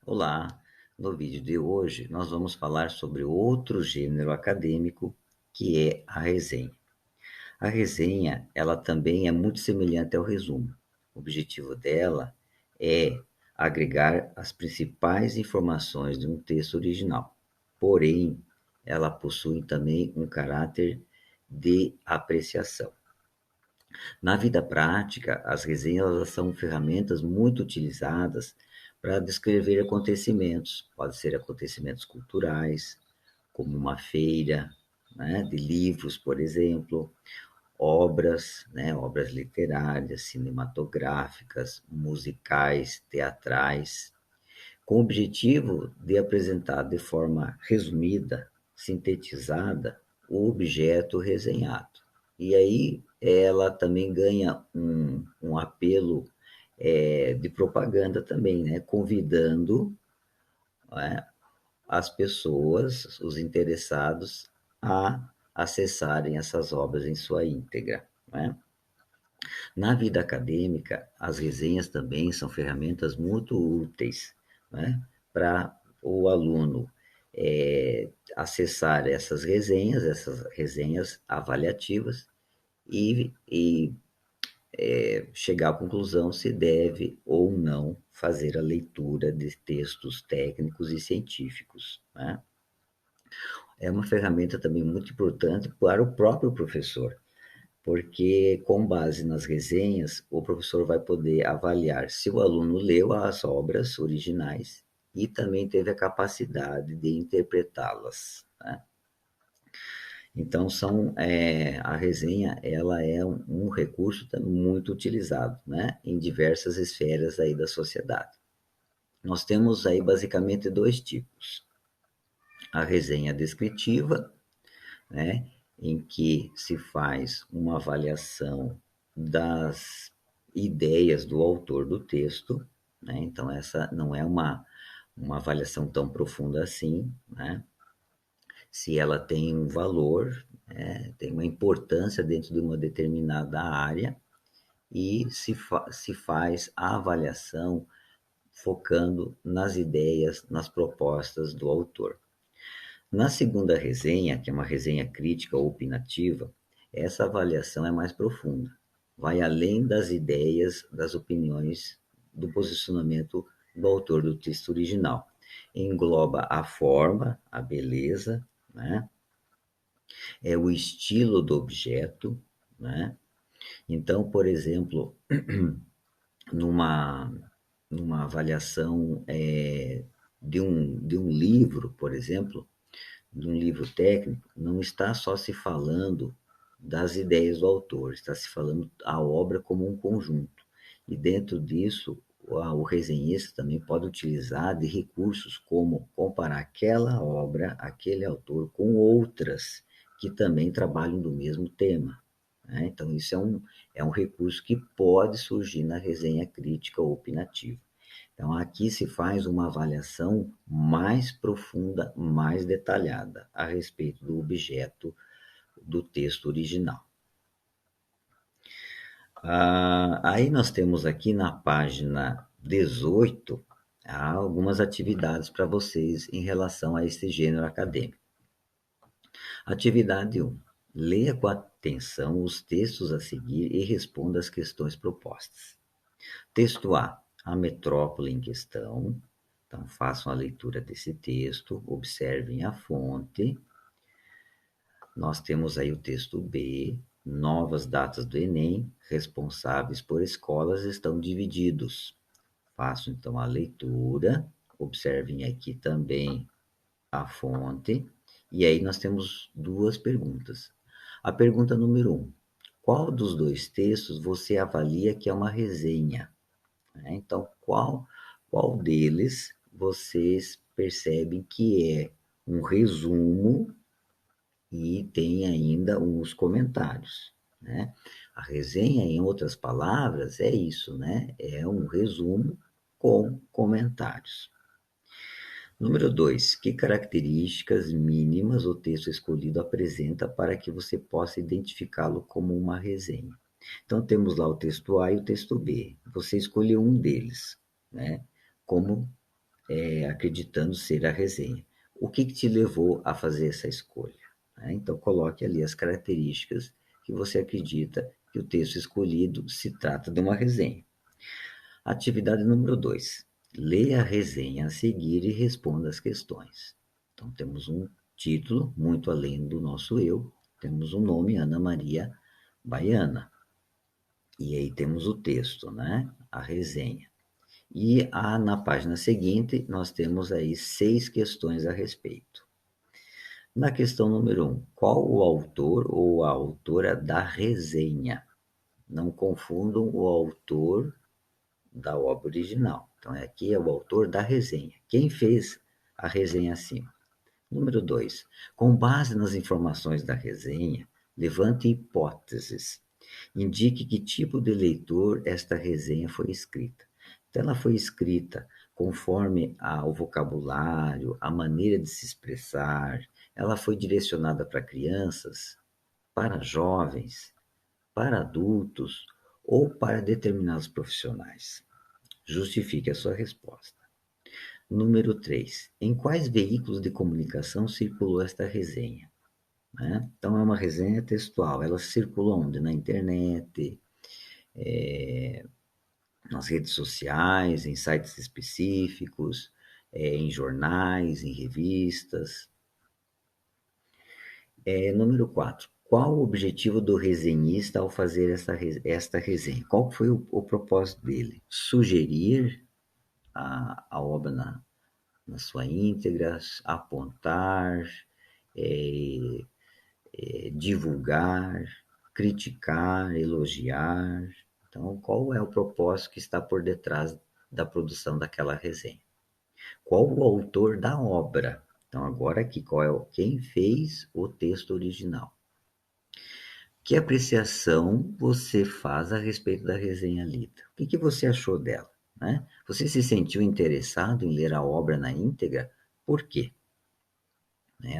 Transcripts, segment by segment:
Olá, no vídeo de hoje nós vamos falar sobre outro gênero acadêmico que é a resenha. A resenha, ela também é muito semelhante ao resumo. O objetivo dela é agregar as principais informações de um texto original. Porém, ela possui também um caráter de apreciação. Na vida prática, as resenhas são ferramentas muito utilizadas para descrever acontecimentos. Pode ser acontecimentos culturais, como uma feira, né, de livros, por exemplo, obras, né, obras literárias, cinematográficas, musicais, teatrais, com o objetivo de apresentar de forma resumida, sintetizada, o objeto resenhado. E aí ela também ganha um apelo de propaganda também, né? Convidando, né, as pessoas, os interessados, a acessarem essas obras em sua íntegra. Né? Na vida acadêmica, as resenhas também são ferramentas muito úteis, né, para o aluno acessar essas resenhas avaliativas e chegar à conclusão se deve ou não fazer a leitura de textos técnicos e científicos. Né? É uma ferramenta também muito importante para o próprio professor, porque com base nas resenhas, o professor vai poder avaliar se o aluno leu as obras originais e também teve a capacidade de interpretá-las. Né? Então, a resenha ela é um recurso muito utilizado, né, em diversas esferas aí da sociedade. Nós temos aí basicamente dois tipos. A resenha descritiva, né, em que se faz uma avaliação das ideias do autor do texto, né? Então essa não é uma avaliação tão profunda assim, né? Se ela tem um valor, né, tem uma importância dentro de uma determinada área e se faz a avaliação focando nas ideias, nas propostas do autor. Na segunda resenha, que é uma resenha crítica ou opinativa, essa avaliação é mais profunda, vai além das ideias, das opiniões, do posicionamento do autor do texto original. Engloba a forma, a beleza, né? É o estilo do objeto, né? Então, por exemplo, numa, numa avaliação de um livro, por exemplo, de um livro técnico, não está só se falando das ideias do autor, está se falando a obra como um conjunto. E dentro disso, o resenhista também pode utilizar de recursos como comparar aquela obra, aquele autor, com outras que também trabalham do mesmo tema. Né? Então, isso é um recurso que pode surgir na resenha crítica ou opinativa. Então, aqui se faz uma avaliação mais profunda, mais detalhada a respeito do objeto do texto original. Aí nós temos aqui na página 18 algumas atividades para vocês em relação a esse gênero acadêmico. Atividade 1. Leia com atenção os textos a seguir e responda às questões propostas. Texto A metrópole em questão. Então, façam a leitura desse texto, observem a fonte. Nós temos aí o texto B, novas datas do Enem, responsáveis por escolas estão divididos. Façam então a leitura, observem aqui também a fonte, e aí nós temos duas perguntas. A pergunta número 1, qual dos dois textos você avalia que é uma resenha? Então, qual deles vocês percebem que é um resumo e tem ainda os comentários, né? A resenha, em outras palavras, é isso, né? É um resumo com comentários. Número 2, que características mínimas o texto escolhido apresenta para que você possa identificá-lo como uma resenha? Então, temos lá o texto A e o texto B. Você escolheu um deles, né, como acreditando ser a resenha. O que te levou a fazer essa escolha? Né? Então, coloque ali as características que você acredita que o texto escolhido se trata de uma resenha. Atividade número 2. Leia a resenha a seguir e responda as questões. Então, temos um título, muito além do nosso eu, temos um nome, Ana Maria Baiana. E aí temos o texto, né? A resenha. E na página seguinte, nós temos aí 6 questões a respeito. Na questão número 1, qual o autor ou a autora da resenha? Não confundam o autor da obra original. Então, aqui é o autor da resenha. Quem fez a resenha acima? Número 2, com base nas informações da resenha, levante hipóteses. Indique que tipo de leitor esta resenha foi escrita. Então, ela foi escrita conforme o vocabulário, a maneira de se expressar, ela foi direcionada para crianças, para jovens, para adultos ou para determinados profissionais. Justifique a sua resposta. Número 3. Em quais veículos de comunicação circulou esta resenha? Né? Então, é uma resenha textual. Ela circula onde? Na internet, nas redes sociais, em sites específicos, em jornais, em revistas. Número 4. Qual o objetivo do resenhista ao fazer esta resenha? Qual foi o propósito dele? Sugerir a obra na sua íntegra, apontar, é, divulgar, criticar, elogiar. Então, qual é o propósito que está por detrás da produção daquela resenha? Qual o autor da obra? Então, agora aqui, quem fez o texto original? Que apreciação você faz a respeito da resenha lida? O que você achou dela? Né? Você se sentiu interessado em ler a obra na íntegra? Por quê? Né?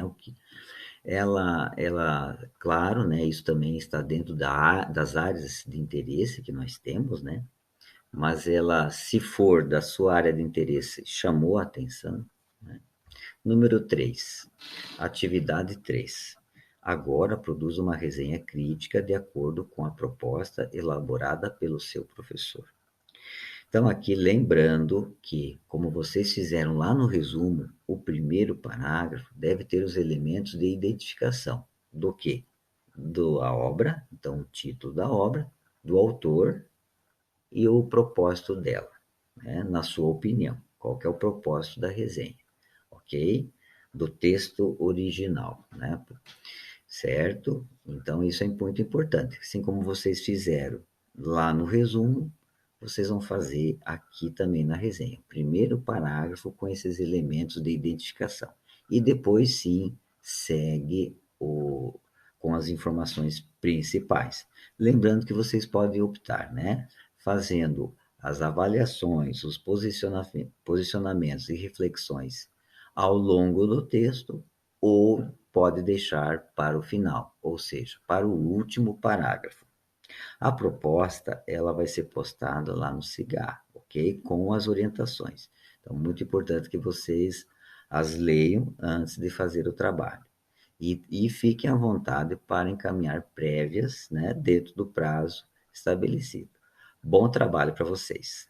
Claro, né, isso também está dentro das áreas de interesse que nós temos, né? Mas ela, se for da sua área de interesse, chamou a atenção. Né? Número 3, atividade 3. Agora produza uma resenha crítica de acordo com a proposta elaborada pelo seu professor. Então, aqui lembrando que, como vocês fizeram lá no resumo, o primeiro parágrafo deve ter os elementos de identificação do quê? Da obra, então o título da obra, do autor e o propósito dela, né? Na sua opinião, qual que é o propósito da resenha, ok? Do texto original, né? Certo? Então, isso é muito importante. Assim como vocês fizeram lá no resumo, vocês vão fazer aqui também na resenha. Primeiro parágrafo com esses elementos de identificação. E depois, sim, segue com as informações principais. Lembrando que vocês podem optar, né? Fazendo as avaliações, os posicionamentos e reflexões ao longo do texto, ou pode deixar para o final, ou seja, para o último parágrafo. A proposta, ela vai ser postada lá no Cigar, ok? Com as orientações. Então, muito importante que vocês as leiam antes de fazer o trabalho. E fiquem à vontade para encaminhar prévias, né, dentro do prazo estabelecido. Bom trabalho para vocês.